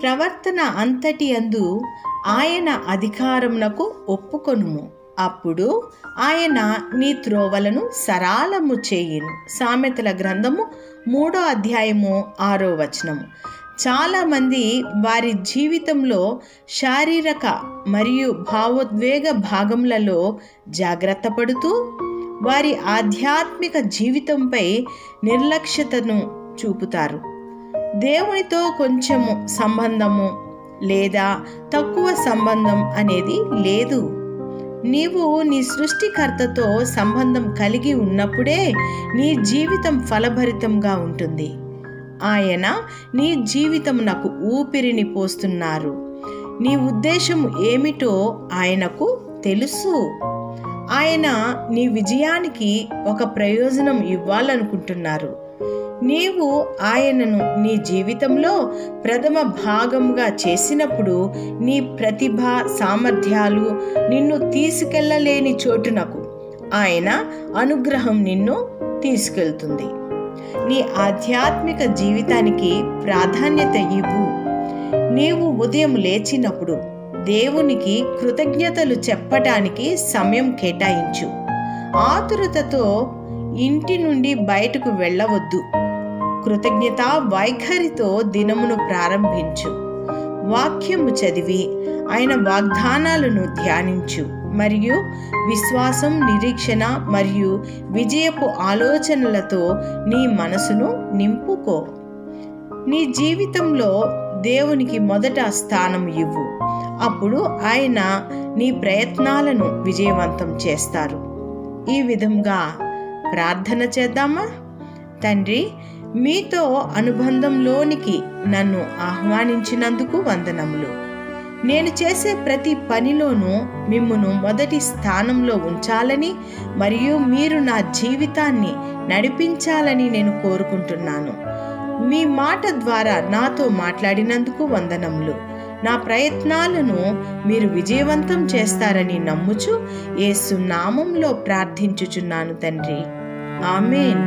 ప్రవర్తన అంతటి యందు ఆయన అధికారమునకు ఒప్పుకొనుము. అప్పుడు ఆయన నీ త్రోవలను సరాలము చేయును. సామెతల గ్రంథము 3వ అధ్యాయము 6వ వచనము. చాలామంది వారి జీవితంలో శారీరక మరియు భావోద్వేగ భాగములలో జాగ్రత్త పడుతూ వారి ఆధ్యాత్మిక జీవితంపై నిర్లక్ష్యతను చూపుతారు. దేవునితో కొంచెము సంబంధము లేదా తక్కువ సంబంధం అనేది లేదు. నీవు నీ సృష్టికర్తతో సంబంధం కలిగి ఉన్నప్పుడే నీ జీవితం ఫలభరితంగా ఉంటుంది. ఆయన నీ జీవితమునకు ఊపిరిని పోస్తున్నారు. నీ ఉద్దేశం ఏమిటో ఆయనకు తెలుసు. ఆయన నీ విజయానికి ఒక ప్రయోజనం ఇవ్వాలనుకుంటున్నారు. నీవు ఆయనను నీ జీవితంలో ప్రథమ భాగంగా చేసినప్పుడు నీ ప్రతిభ సామర్థ్యాలు నిన్ను తీసుకెళ్ళలేని చోటునకు ఆయన అనుగ్రహం నిన్ను తీసుకెళ్తుంది. నీ ఆధ్యాత్మిక జీవితానికి ప్రాధాన్యత ఇవ్వు. నీవు ఉదయం లేచినప్పుడు దేవునికి కృతజ్ఞతలు చెప్పటానికి సమయం కేటాయించు. ఆతురతతో ఇంటి నుండి బయటకు వెళ్ళవద్దు. కృతజ్ఞతా వైఖరితో దినమును ప్రారంభించు. వాక్యము చదివి ఆయన వాగ్దానాలను ధ్యానించు మరియు విశ్వాసం, నిరీక్షణ మరియు విజయపు ఆలోచనలతో నీ మనసును నింపుకో. నీ జీవితంలో దేవునికి మొదట స్థానం ఇవ్వు. అప్పుడు ఆయన నీ ప్రయత్నాలను విజయవంతం చేస్తారు. ఈ విధంగా ప్రార్థన చేద్దామా? తండ్రి, మీతో అనుబంధంలోనికి నన్ను ఆహ్వానించినందుకు వందనములు. నేను చేసే ప్రతి పనిలోనూ మిమ్మును మొదటి స్థానంలో ఉంచాలని మరియు మీరు నా జీవితాన్ని నడిపించాలని నేను కోరుకుంటున్నాను. మీ మాట ద్వారా నాతో మాట్లాడినందుకు వందనములు. నా ప్రయత్నాలను మీరు విజయవంతం చేస్తారని నమ్ముచు యేసు నామంలో ప్రార్థించుచున్నాను తండ్రి. ఆమేన్.